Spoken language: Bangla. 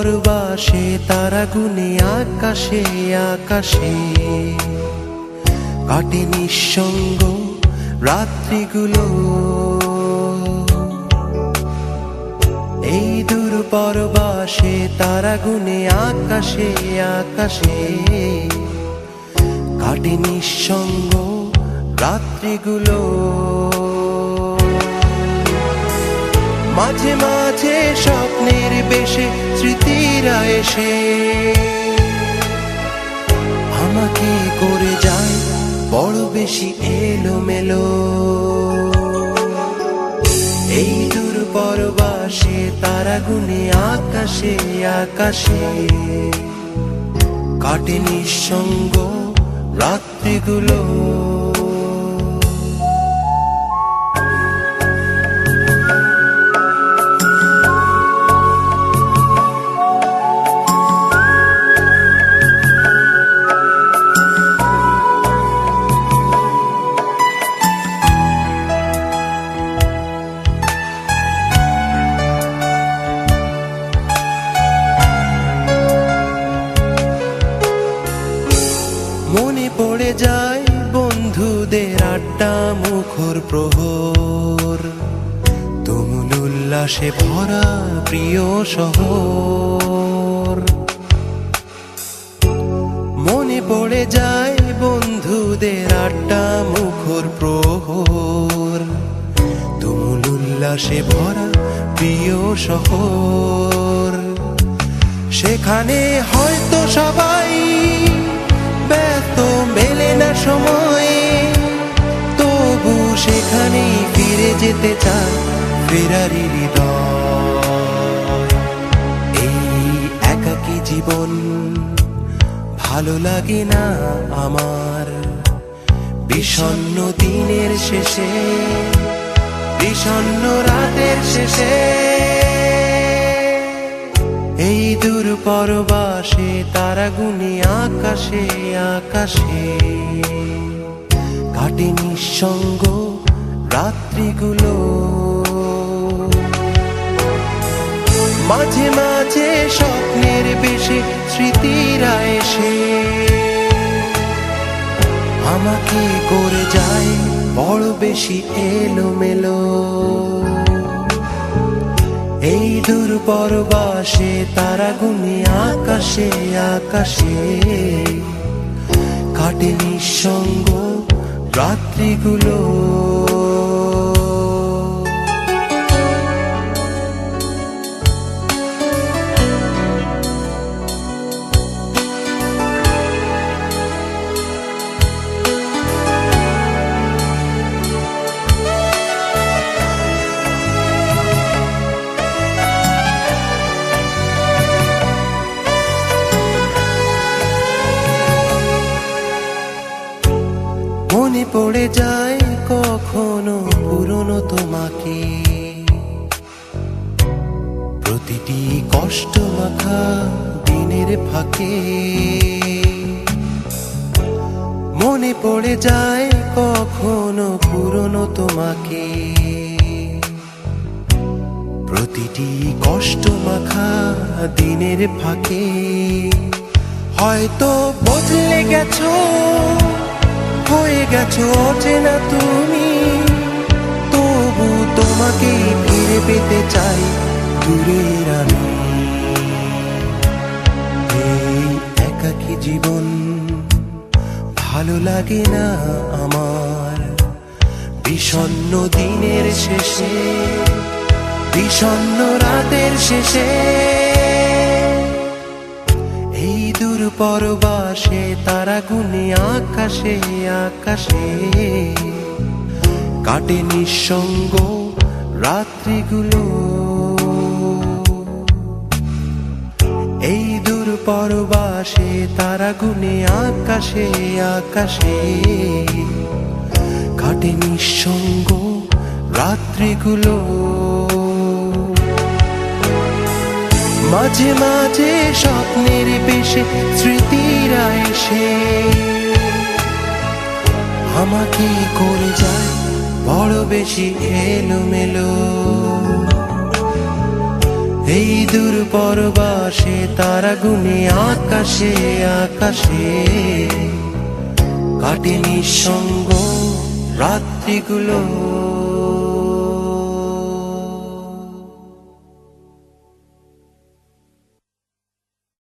পরবাসে তারা গুনে আকাশে আকাশে কাটে নিঃসঙ্গ রাত্রিগুলো। এই দূর পরবাসে তারা গুনে আকাশে আকাশে কাটে নিঃসঙ্গ রাত্রিগুলো। মাঝে মাঝে স্বপ্নের বেশে স্মৃতিরা এসে আমাকে করে যায় বড় বেশি এলোমেলো। এই দূর পরবাসে তারা গুনে আকাশে আকাশে কাটে নিঃসঙ্গ রাত্রিগুলো। মনে পড়ে যায় বন্ধুদের আড্ডা মুখর প্রহর, তুমুল উল্লাসে ভরা প্রিয় শহর। মনে পড়ে যায় বন্ধুদের আড্ডা মুখর প্রহর, তুমুল উল্লাসে ভরা প্রিয় শহর। সেখানে হয়তো সবাই ব্যস্ত, মেলে না সময়, তবু সেখানেই ফিরে যেতে চায় ফেরারি হৃদয়। এই একাকী জীবন ভালো লাগে না আমার, বিষণ্ণ দিনের শেষে, বিষণ্ণ রাতের শেষে। এই দূর পরবাসে তারা গুনে আকাশে আকাশে কাটে নিঃসঙ্গ রাত্রিগুলো। মাঝে মাঝে স্বপ্নের বেশে স্মৃতিরা এসে আমাকে করে যায় বড় বেশি এলোমেলো। এই দূর পরবাসে তারা গুনে আকাশে আকাশে কাটে নিঃসঙ্গ রাত্রিগুলো। মনে পড়ে যায় কখনো পুরনো তোমাকে, প্রতিটি কষ্ট মাখা দিনের ফাঁকে। মনে পড়ে যায় কখনো পুরনো তোমাকে, প্রতিটি কষ্ট মাখা দিনের ফাঁকে। হয়তো বদলে গেছো, হয়ে গেছো অচেনা তুমি, তবু তোমাকে ফিরে পেতে চাই দূরের আমি। এই একাকী জীবন ভালো লাগে না আমার, বিষণ্ণ দিনের শেষে, বিষণ্ণ রাতের শেষে। এই দূর পরবাসে তারা গুনে আকাশে আকাশে কাটে নিঃসঙ্গ রাত্রিগুলো। এই দূর পরবাসে তারা গুনে আকাশে আকাশে কাটে নিঃসঙ্গ রাত্রিগুলো। মাঝে মাঝে স্বপ্নের বেশে স্মৃতিরা এসে আমাকে করে যায় বড় বেশি এলোমেলো। এই দূর পরবাসে তারা গুনে আকাশে আকাশে কাটে নিঃসঙ্গ রাত্রিগুলো।